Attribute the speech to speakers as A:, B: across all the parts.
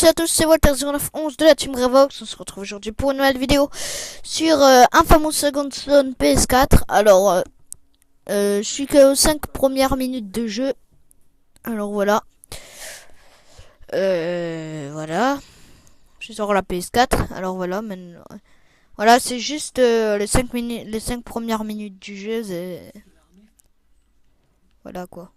A: toutes et à tous, c'est Walter0911 de la Team Revox. On se retrouve aujourd'hui pour une nouvelle vidéo sur Infamous Second Son PS4. Alors, je suis que aux 5 premières minutes de jeu. Alors voilà. Voilà. Je suis sur la PS4. Alors voilà, maintenant. Voilà, c'est juste les 5 premières minutes du jeu. Voilà quoi.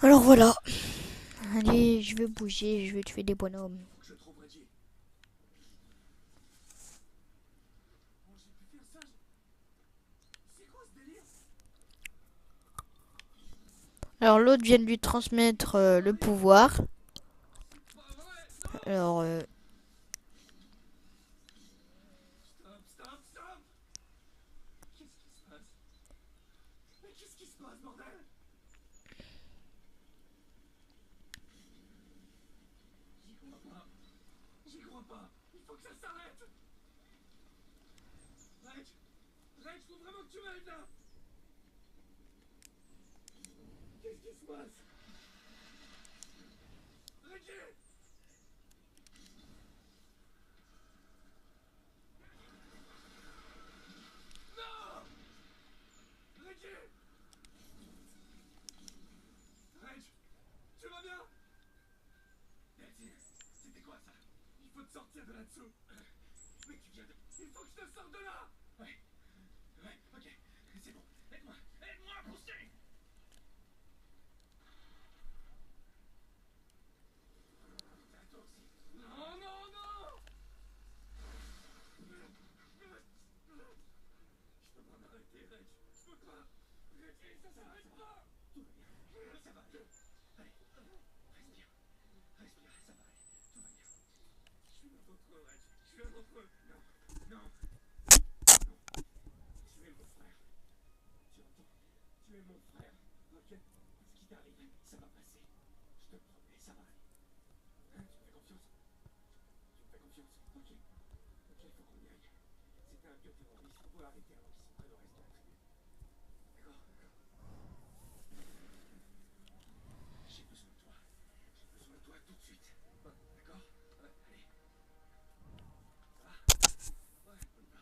A: Alors voilà. Allez, je vais bouger, je vais tuer des bonhommes. Alors l'autre vient de lui transmettre le pouvoir. Alors
B: Qu'est-ce qui se passe, bordel? J'y crois pas. Il faut que ça s'arrête. Reg, faut vraiment que tu m'aides là. Qu'est-ce qui se passe? Reggie! Non! Reggie! Reg, tu vas bien? C'était quoi ça? Il faut te sortir de là-dessous. Mais tu viens de... Il faut que je te sorte de là. Ouais, ok, c'est bon. Aide-moi à pousser. Toi aussi. Non! Je peux pas m'arrêter, Reg. Je peux pas. Reggie, ça s'arrête pas. Tout va bien. Ça va aller. Allez, respire, ça va aller. Tout va bien. Je suis un autre Reg. Je suis un autre. Non. Tu es mon frère. Tu entends? Tu es mon frère. Ok? Ce qui t'arrive, ça va passer. Je te promets, ça va aller. Hein, tu me fais confiance? Ok. Ok, faut qu'on y aille. C'était un bioterroriste. On doit arrêter avant qu'ils s'en prennent au reste de la tribu. D'accord? J'ai besoin de toi. J'ai besoin de toi tout de suite. D'accord? Allez. Ça va? Ouais, on y va.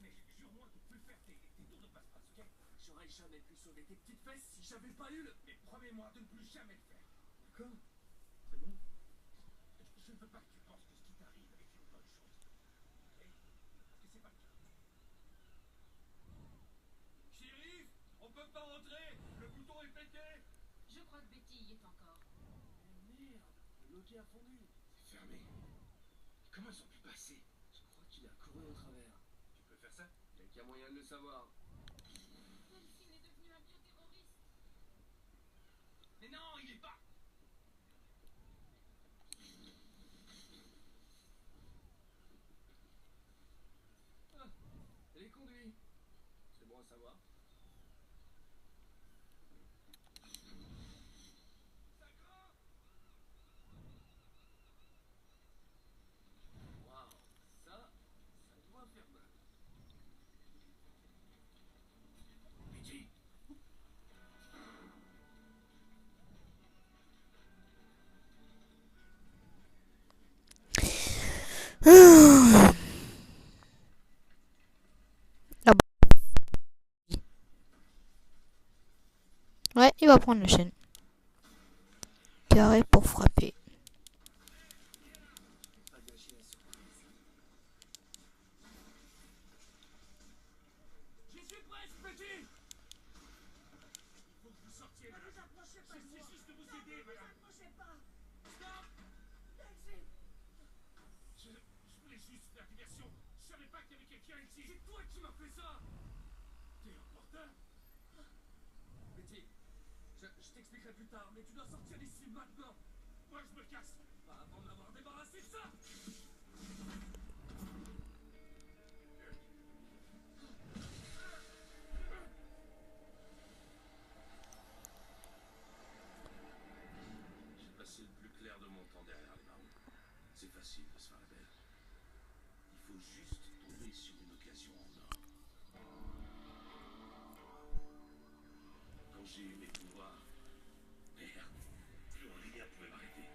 B: Mais jure-moi de plus faire tes tours de passe-passe, ok? J'aurais jamais pu sauver tes petites fesses si j'avais pas eu le... Mais promets-moi de ne plus jamais le faire. D'accord? C'est bon? Je ne veux pas que tu penses que ce qui t'arrive est une bonne chose. Ok? Parce que c'est pas le cas. Shérif, on peut pas rentrer. Le bouton est pété.
C: Je crois que Betty y est encore.
B: Merde, le loquet a fondu. C'est fermé. Comment ils ont pu passer? Je crois qu'il a couru au travers. Tu peux faire ça? Quelqu'un a moyen de le savoir.
C: Delphine est devenue un bioterroriste.
B: Mais non, il est pas. Ah, elle est conduite. C'est bon à savoir. Ça craint. Waouh, ça doit faire mal. Betty.
A: Il va prendre la chaîne. Carré pour frapper.
B: Pas gâcher la surprise. J'y suis presque, petit. Il faut que vous sortiez. Ne vous approchez pas de moi. J'essaie juste de vous aider, madame. Ne vous approchez pas. Stop. Taxi. Je voulais juste faire diversion. Je savais pas qu'il y avait quelqu'un ici. C'est toi qui m'as fait ça. T'es un porteur. Betty, je t'expliquerai plus tard, mais tu dois sortir d'ici maintenant. Moi, je me casse. Pas avant de m'avoir débarrassé de ça. J'ai passé le plus clair de mon temps derrière les barreaux. C'est facile de se faire la belle. Il faut juste tomber sur une occasion en or. Quand j'ai eu mes pouvoirs, merde, plus rien pouvait m'arrêter.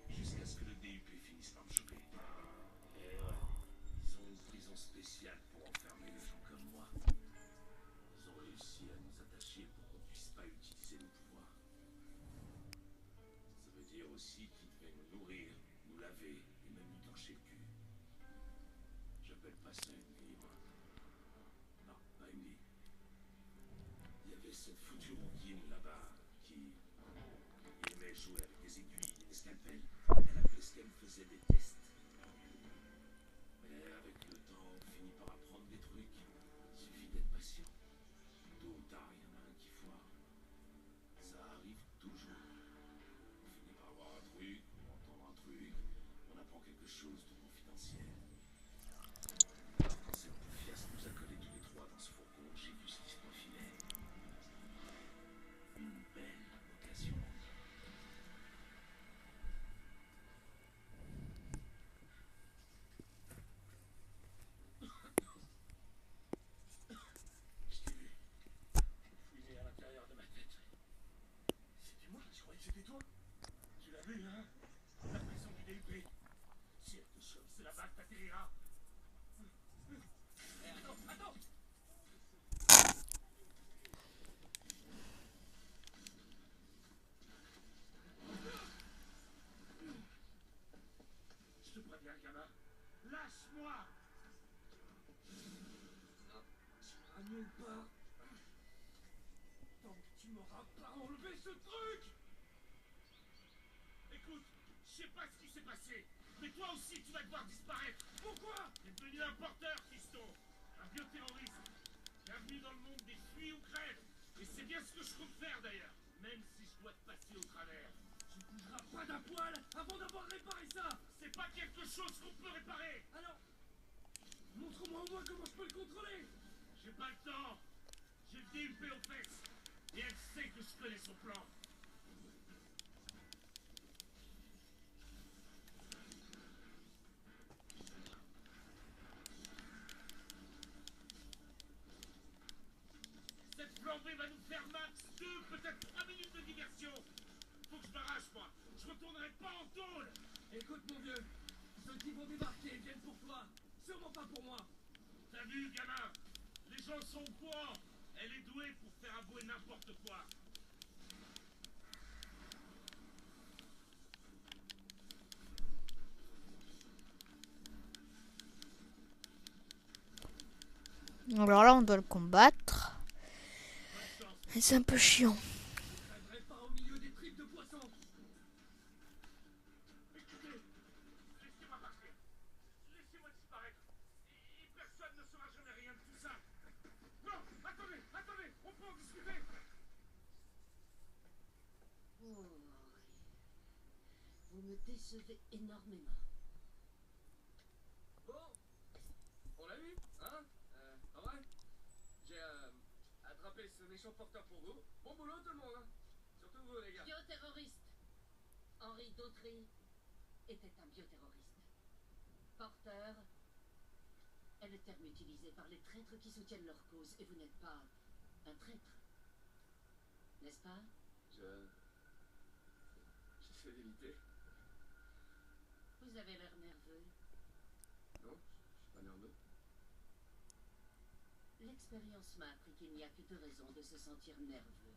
B: Jusqu'à ce que le DUP finisse par me choper. Et ouais, ils ont une prison spéciale pour enfermer les gens comme moi. Ils ont réussi à nous attacher pour qu'on puisse pas utiliser nos pouvoirs. Ça veut dire aussi qu'ils devaient nous nourrir, nous laver et même nous torcher le cul. J'appelle pas ça une vie, moi. Non, pas une vie. Il y avait cette foutue rouquine là-bas qui aimait jouer avec des aiguilles et des scalpels. Elle appelait ce qu'elle faisait des tests. Mais avec le temps, on finit par apprendre des trucs. Il suffit d'être patient. Tôt ou tard, il y en a un qui foire. Ça arrive toujours. On finit par avoir un truc, on entend un truc, on apprend quelque chose de confidentiel. Quand cette poufiasse nous a collés tous les trois dans ce fourgon, j'ai vu ce qui se profilait. Une belle occasion. Je t'ai vu. Fouiller à l'intérieur de ma tête. C'était moi, je croyais que c'était toi. Tu l'as vu, hein? La prison du DUP. Si elle te chope, c'est là-bas que t'atterriras. Eh, attends, attends! Je te préviens, gamin. Lâche-moi! Non, tu iras nulle part. Tant que tu m'auras pas enlevé ce truc! Écoute, je sais pas ce qui s'est passé, mais toi aussi tu vas devoir disparaître. Pourquoi? T'es devenu un porteur, fiston. Un bioterroriste. Bienvenue dans le monde des fuis ou crèves. Et c'est bien ce que je compte faire d'ailleurs. Même si je dois te passer au travers. Tu ne bougeras pas d'un poil avant d'avoir réparé ça. C'est pas quelque chose qu'on peut réparer. Alors, montre-moi au moins comment je peux le contrôler. J'ai pas le temps. J'ai le DUP aux fesses. Et elle sait que je connais son plan. Cette flambée va nous faire max 2, peut-être 3 minutes de diversion. Faut que je m'arrache, moi. Je retournerai pas en tôle. Écoute, mon vieux, ceux qui vont débarquer viennent pour toi. Sûrement pas pour moi. T'as vu, gamin? Les gens sont au courant. Elle est douée pour faire avouer n'importe quoi.
A: Alors là, on doit le combattre.
B: Bonne chance.
A: Et c'est un peu chiant.
B: Je rêverai pas au milieu des tripes de poisson. Écoutez, laissez-moi partir. Laissez-moi disparaître. Et personne ne saura jamais rien de tout ça. Non, attendez, attendez, on peut en discuter.
D: Oh, vous me décevez énormément.
B: Bon, on l'a eu, hein? En vrai, j'ai attrapé ce méchant porteur pour vous. Bon boulot tout le monde, hein? Surtout vous les gars.
D: Bioterroriste. Henri Dautry était un bioterroriste. Porteur est le terme utilisé par les traîtres qui soutiennent leur cause, et vous n'êtes pas un traître. N'est-ce pas?
B: J'essaie d'éviter.
D: Vous avez l'air nerveux.
B: Non, je suis pas nerveux.
D: L'expérience m'a appris qu'il n'y a que deux raisons de se sentir nerveux.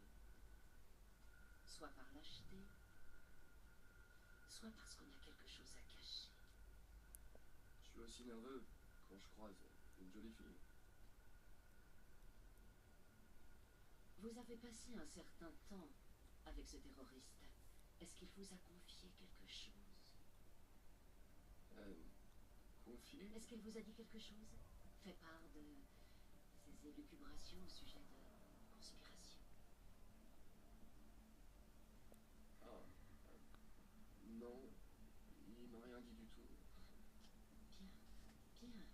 D: soit par lâcheté, soit parce qu'on a quelque chose à cacher.
B: Je suis aussi nerveux quand je croise une jolie fille.
D: Vous avez passé un certain temps avec ce terroriste. Est-ce qu'il vous a confié quelque chose?
B: Confié?
D: Est-ce qu'il vous a dit quelque chose? Fait part de ses élucubrations au sujet de conspiration?
B: Ah, non, il m'a rien dit du tout.
D: Bien, bien.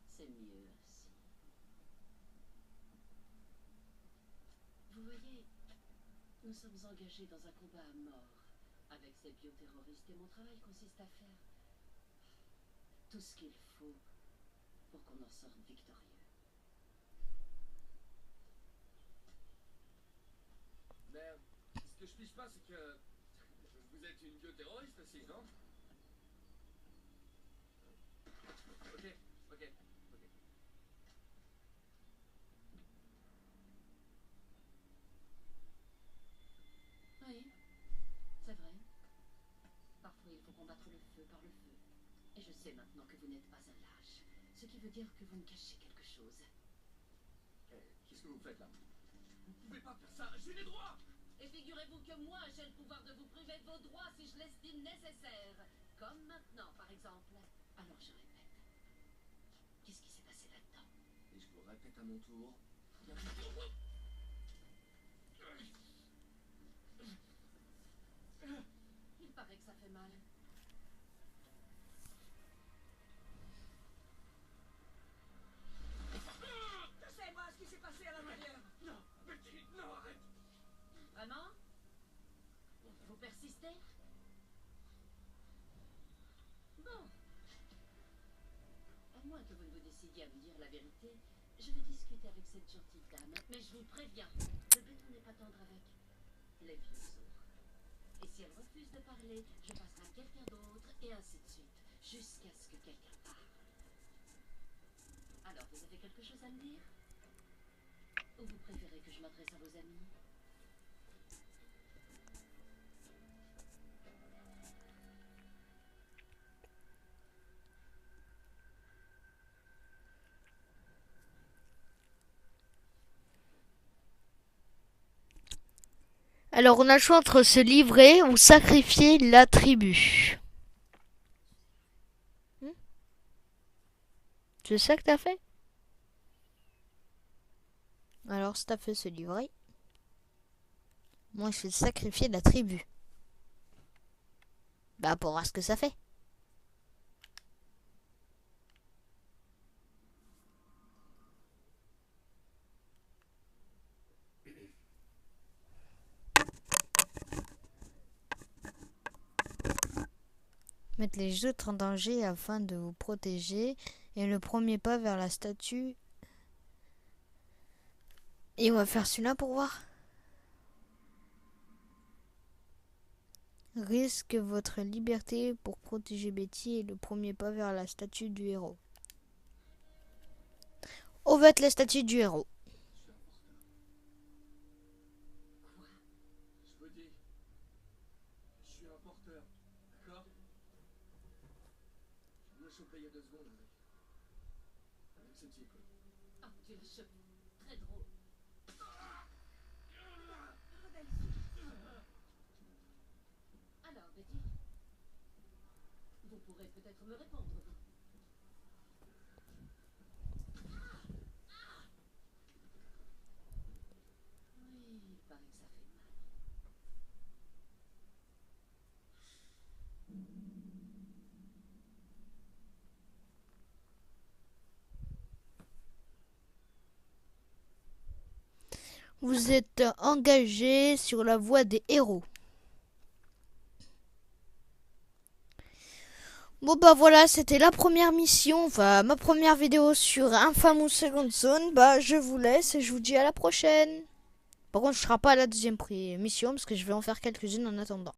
D: C'est mieux ainsi. Vous voyez, nous sommes engagés dans un combat à mort avec ces bioterroristes et mon travail consiste à faire tout ce qu'il faut pour qu'on en sorte victorieux.
B: Mais ce que je piche pas, c'est que vous êtes une bioterroriste aussi, non? Ok, ok, ok.
D: Oui, c'est vrai. Parfois, il faut combattre le feu par le feu. Et je sais maintenant que vous n'êtes pas un lâche, ce qui veut dire que vous me cachez quelque chose.
B: Qu'est-ce que vous faites là? Vous pouvez pas faire ça, j'ai les droits!
D: Et figurez-vous que moi, j'ai le pouvoir de vous priver de vos droits si je l'estime nécessaire. Comme maintenant, par exemple. Alors je répète. Qu'est-ce qui s'est passé là-dedans?
B: Et je vous répète à mon tour.
D: Il paraît que ça fait mal.
B: Je sais pas ce qui s'est passé à l'intérieur. Non, Betty, non, arrête.
D: Vraiment? Vous persistez? Bon. À moins que vous ne vous décidiez à me dire la vérité, je vais discuter avec cette gentille dame. Mais je vous préviens, le béton n'est pas tendre avec les vieux autres. Et si elle refuse de parler, je passerai à quelqu'un d'autre et ainsi de suite, jusqu'à ce que quelqu'un parle. Alors, vous avez quelque chose à me dire? Ou vous préférez que je m'adresse à vos amis?
A: Alors, on a le choix entre se livrer ou sacrifier la tribu. C'est ça que t'as fait? Alors, si t'as fait se livrer, moi je vais sacrifier la tribu. Bah, pour voir ce que ça fait. Mettre les autres en danger afin de vous protéger est le premier pas vers la statue. Et on va faire celui-là pour voir. Risque votre liberté pour protéger Betty est le premier pas vers la statue du héros. On va être la statue du héros.
B: Je vous dis, je suis un porteur, d'accord? Je me suis chopé il y a 2 secondes avec ce type.
D: Ah, tu le chopes. Très drôle. Alors, Betty, vous pourrez peut-être me répondre, vous. Oui, il paraît que ça fait mal.
A: Vous êtes engagé sur la voie des héros. Bon bah voilà, c'était la première mission, enfin ma première vidéo sur Infamous Second Son. Bah je vous laisse et je vous dis à la prochaine. Par contre je ne serai pas à la deuxième mission parce que je vais en faire quelques-unes en attendant.